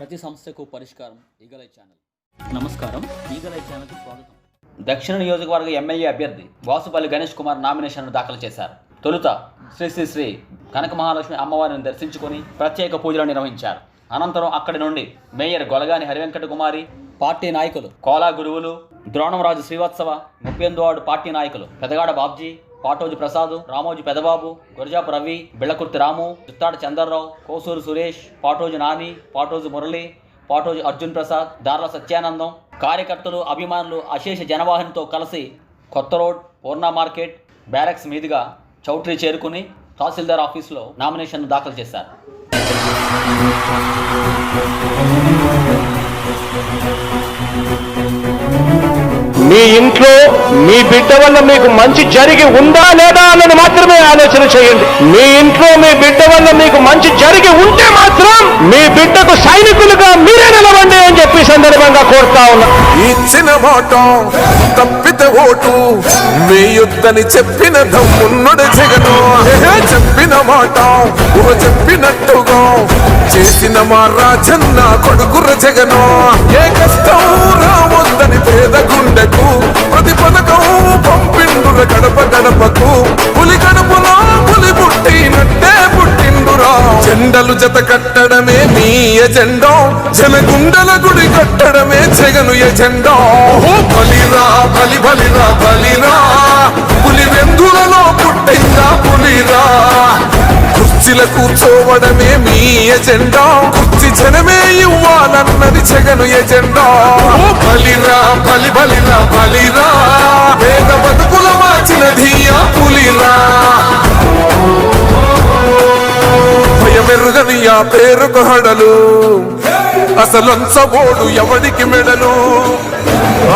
ప్రతి సమస్యకు పరిష్కారం ఈగలై ఛానల్. నమస్కారం, ఈగలై ఛానల్కి స్వాగతం. దక్షిణ నియోజకవర్గ ఎమ్మెల్యే అభ్యర్థి వాసుపల్లి గణేష్ కుమార్ నామినేషన్ను దాఖలు చేశారు. తొలుత శ్రీ శ్రీ శ్రీ కనక మహాలక్ష్మి అమ్మవారిని దర్శించుకొని ప్రత్యేక పూజలు నిర్వహించారు. అనంతరం అక్కడి నుండి మేయర్ గొలగాని హరివెంకట కుమారి, పార్టీ నాయకులు కోలా గురువులు, ద్రోణంరాజు శ్రీవత్సవ, ముప్పెందువాడు పార్టీ నాయకులు పెదగాడ బాబ్జీ, పాటోజు ప్రసాద్, రామోజు పెదబాబు, గురజాపు రవి, బిళ్ళకుర్తి రాము, చిత్తాడ చందర్రావు, కోసూరు సురేష్, పాటోజు నాని, పాటోజు మురళి, పాటోజు అర్జున్ ప్రసాద్, దార్ల సత్యానందం, కార్యకర్తలు, అభిమానులు అశేష జనవాహినితో కలిసి కొత్త రోడ్, పూర్ణ మార్కెట్, బ్యారక్స్ మీదుగా చౌట్రీ చేరుకుని తహసీల్దార్ ఆఫీసులో నామినేషన్ను దాఖలు చేశారు. మీ ఇంట్లో మీ బిడ్డ వల్ల మీకు మంచి జరిగి ఉందా లేదా అన్నది మాత్రమే ఆలోచన చేయండి. మీ ఇంట్లో మీ బిడ్డ వల్ల మీకు మంచి జరిగి ఉంటే మాత్రం మీ బిడ్డకు సైనికులుగా మీరే నిలవండి అని చెప్పి సందర్భంగా కోరుతా ఉన్నా. ఇచ్చిన మాట తప్పితే ఓటు వేయొద్దని చెప్పిన దమ్మున్నడు జగను. చెప్పిన మాట చెప్పినట్టుగా చేసిన మా రాజన్న కొడుకుర జగను. ఏ కష్టం రావద్దని పేద గుండెకు ప్రతి పథకం పంపిండుర గడప గడపకు. పులి గడపలో పులి పుట్టినట్టే పుట్టిండురా. జెండలు జత కట్టడమే మీ ఎజెండా, జనగుండల గుడి కట్టడమే జగను ఎజెండా. బలిరా బలి బలిరా బలిరా, పులి వెందులలో పుట్టిందా పులిరా. కుర్చీల కూర్చోవడమే మీ ఎజెండా, కుర్చీ జనమే ఇవ్వాలన్నది జగను ఎజెండా. బలిరా బలి బలిరా బలిరా, పేద బతుకుల మార్చినది ఆ పులిరా. భయమెరుగని ఆ పేరుకు హడలు, అసలంచబోడు ఎవడికి మెడలు.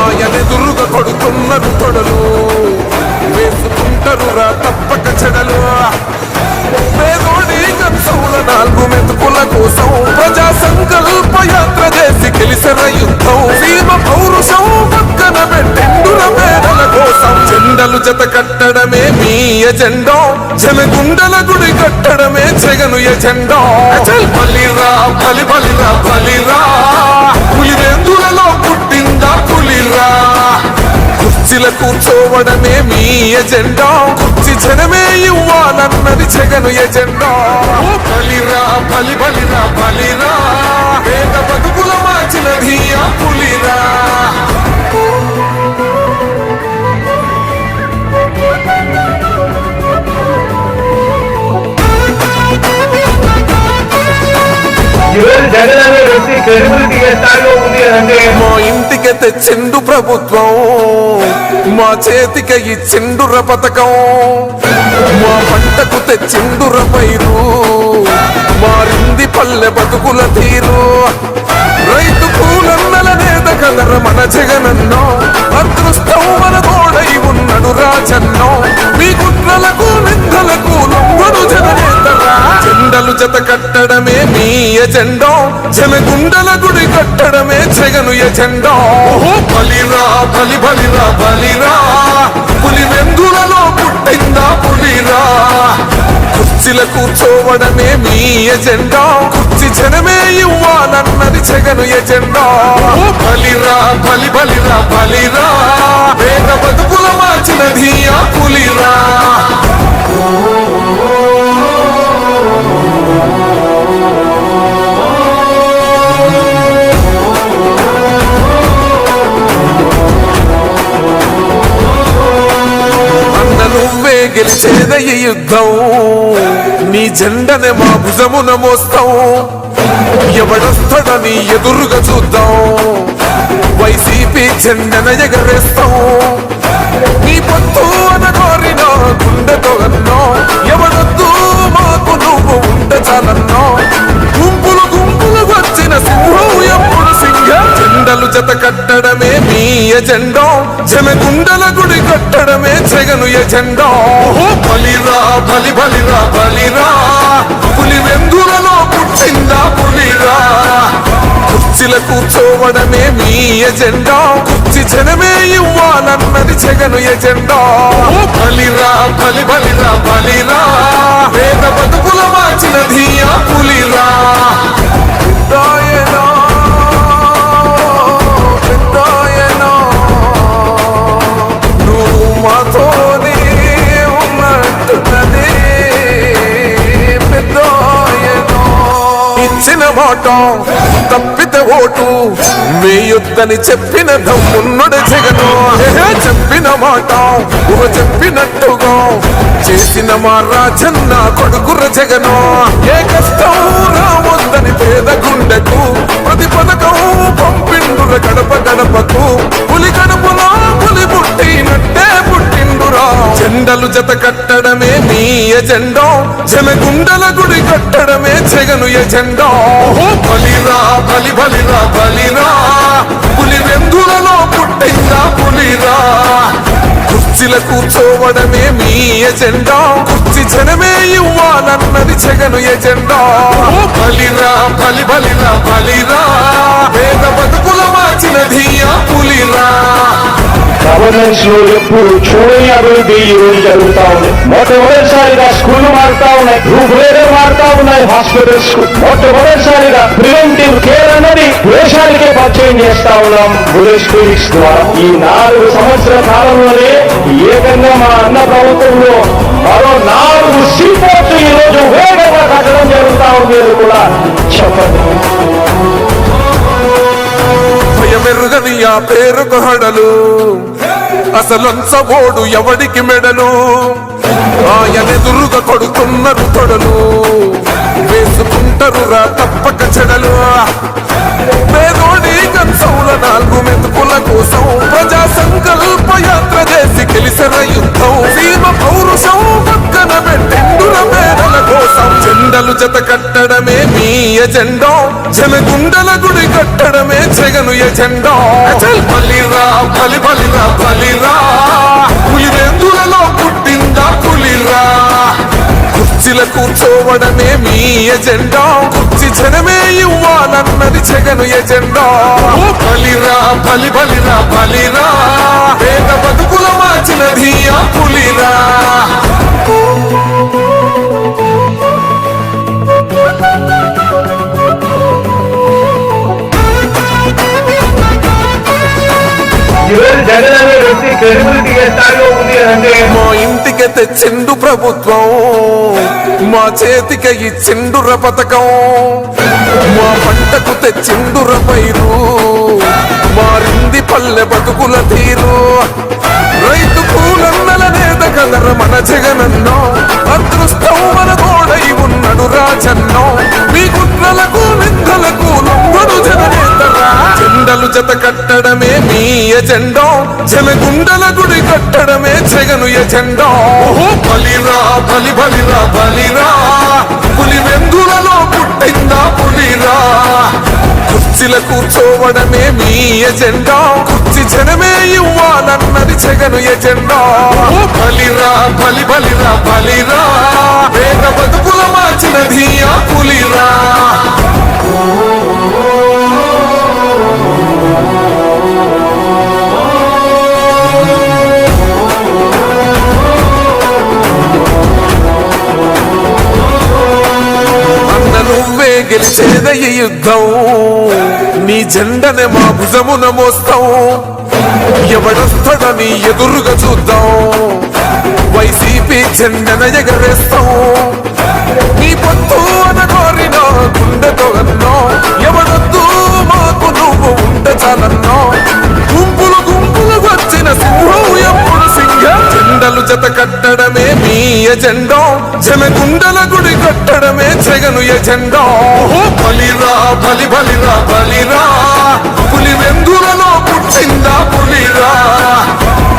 ఆయనెదురుగా కొడుతున్నారు తొడలు, వేసుకుంటారు రా తప్పక చెడలు. పేదోడి కన్సౌల నాలుగు మెతుకుల కోసం ప్రజా సంకల్ప యాత్ర చేసి గెలిసిన యుద్ధం. సీమ పౌరుషం పక్కన పెట్టిండుల పేదల కోసం. జెండలు జత కట్టడమే మీ ఎజెండా, జనగుండల గుడి కట్టడమే జగను ఎజెండా. బలిరా బలి బలిరా బలిరా, పులివెందులలో పుట్టిందా పులిరా. కుర్చీల కూర్చోవడమే మీ ఎజెండా, కుర్చీ జనమే ఇవ్వాలన్నది జగను ఎజెండా. బలిరా బలి బలిరా బలిరా, పేద బతుకుల మార్చినది ఆ పులిరా. మా ఇంటికి తెచ్చిండు ప్రభుత్వం, మా చేతికి ఇచ్చిండుర పథకం. మా పంటకు తెచ్చిండుర పైరు, మారింది పల్లె బతుకుల తీరు. రైతు కూలన్నల నేత కదర మన జగనన్నో, అదృష్టం మన తోడై ఉన్నడు రాజన్నో. మీ కుట్రలకు నిందలకు లొంగడు జననేతరా. జెండలు జత కట్టడమే మీ ఎజెండా, జనగుండల గుడి కట్టడమే జగను ఎజెండా. బలిరా బలి బలిరా బలిరా, పులి వెందులలో పుట్టిందా పులిరా. కుర్చీల కూర్చోవడమే మీ ఎజెండా, కుర్చీ జనమే ఇవ్వాలన్నది జగను ఎజెండా. బలిరా బలి బలిరా బలిరా, పేద బతుకుల మార్చినది ఆ పులిరా. నువ్వే గెలిచేదయ్య యుద్ధం, నీ జెండనే మా భుజమున మోస్తాం. ఎవడొస్తాడని ఎదురుగా చూద్దాం, వైసీపీ జెండన ఎగరేస్తాం. నీ పొత్తు అనగోరిన గుండెతో అన్నో, ఎవడొద్దు మాకు నువ్వు ఉండ చాలన్నో. గుంపులు గుంపులు వచ్చిన సింహం ఎప్పుడు సింహం. జెండలు జత కట్టడమే మీ ఎజెండా, జనగుండల గుడి కట్టడమే జగను ఎజెండా. బలిరా బలి బలిరా బలిరా, పులి వెందులలో పుట్టిందా పులిరా. కుర్చీల కూర్చోవడమే మీ ఎజెండా, కుర్చీ జనమే ఇవ్వాలన్నది జగను ఎజెండా. బలిరా బలి బలిరా బలిరా, పేద బతుకుల మార్చినది ఆ పులిరా. మాతోనే ఉన్నట్టున్నదే పెద్దాయనో. ఇచ్చిన మాట తప్పితే ఓటు మీ యుద్ధని చెప్పిన దమ్మున్నడు జగను. చెప్పిన మాట చెప్పినట్టుగా చేసిన మా రాజన్న కొడుకుర జగను. ఏ కష్టం రావద్దని పేద గుండెకు ప్రతి పథకం పంపిండుర గడప గడపకు. పులి గడపలో పులి పుట్టినట్టే పుట్టిండురా. జెండలు జత కట్టడమే మీ ఎజెండా, జనగుండల గుడి కట్టడమే జగను ఎజెండా. బలిరా బలి బలిరా బలిరా, పులి వెందులలో పుట్టిందా పులిరా. కుర్చీల కూర్చోవడమే మీ ఎజెండా, కుర్చీ జనమే ఇవ్వాలన్నది జగను ఎజెండా. బలిరా బలి బలిరా బలిరా, పేద బతుకుల మార్చినది ఆ పులిరా. గవర్నెన్స్ లో ఎప్పుడు చూడని అభివృద్ధి ఈ రోజు జరుగుతా ఉంది. మొట్టమొదటిసారిగా స్కూళ్లు మారుతా ఉన్నాయి, రూపురేఖలు మారుతా ఉన్నాయి. హాస్పిటల్స్ మొట్టమొదటిసారిగా ప్రివెంటివ్ కేర్ అన్నది దేశానికే పరిచయం చేస్తా ఉన్నాం విలేజ్ క్లినిక్స్ ద్వారా. ఈ 4 సంవత్సరాల కాలంలోనే ఏకంగా మా అన్న ప్రభుత్వంలో మరో 4 సీపోర్ట్లు ఈ రోజు వేగంగా కట్టడం జరుగుతా ఉంది అని కూడా చెప్పండి. భయమెరుగని ఆ పేరుకు హడలు, అసలంచబోడు ఎవడికి మెడలు. ఆయనెదురుగా కొడుతున్నారు తొడలు, వేసుకుంటారు రా తప్పక చెడలు. పేదోడి కంచంల 4 మెతుకుల కోసం ప్రజా సంకల్ప యాత్ర చేసి గెలిసిన యుద్ధం. సీమ పౌరుషం పక్కన పెట్టిండుల పేదల కోసం. జెండలు జత కట్టడమే మీ ఎజెండా, జనగుండల గుడి కట్టడమే జగను ఎజెండా. బలిరా బలి బలిరా బలిరా, పులి వెందులలో పుట్టిందా పులిరా. కుర్చీల కూర్చోవడమే మీ ఎజెండా, కుర్చీ జనమే ఇవ్వాలన్నది జగను ఎజెండా. బలిరా బలి బలిరా బలిరా, పేద బతుకుల మార్చినది ఆ పులిరా. జగన్ అనే వ్యక్తి క్రెడిబిలిటీ ఏ స్థాయిలో ఉంది అంటే మా ఇంటికి తెచ్చిండు ప్రభుత్వం, మా చేతికి ఇచ్చిండుర పథకం. మా పంటకు తెచ్చిండుర పైరు, మారింది పల్లె బతుకుల తీరు. రైతు కూలన్నల నేత కదర మన జగనన్నో, అదృష్టం మన తోడై ఉన్నడు రాజన్నో. మీ కుట్రలకు నిందలకు లొంగడు జననేతరా. జెండలు జత కట్టడమే మీ ఎజెండా, జనగుండల గుడి కట్టడమే జగను ఎజెండా. బలిరా బలి బలిరా బలిరా, పులి వెందులలో పుట్టిందా పులిరా. కుర్చీల కూర్చోవడమే మీ ఎజెండా, కుర్చీ జనమే ఇవ్వాలన్నది జగను ఎజెండా. బలిరా బలి బలిరా బలిరా, పేద బతుకుల మార్చినది ఆ పులిరా. నువ్వే గెలిచేద ఈ యుద్ధం, నీ జెండనే మా భుజమున మోస్తాం. ఎవడొస్తాడని ఎదురుగా చూద్దాం, వైసీపీ జెండన ఎగరేస్తాం. నీ పొత్తు అనగోరిన గుండెతో అన్నో, ఎవడొద్దు మాకు నువ్వు ఉంటే చాలన్నో. గుంపులు గుంపులు వచ్చిన సింహం ఎప్పుడు సింహం. జెండలు జత కట్టడమే మీ ఎజెండా, జనగుండల గుడి కట్టడమే జగను ఎజెండా. బలిరా బలి బలిరా బలిరా, పులి వెందులలో పుట్టిందా పులిరా.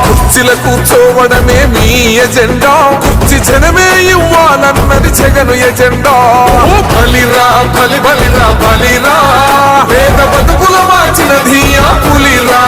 కుర్చీల కూర్చోవడమే మీ ఎజెండా, కుర్చీ జనమే ఇవ్వాలన్నది జగను ఎజెండా. బలిరా బలి బలిరా బలిరా, పేద బతుకుల మార్చినది ఆ పులిరా.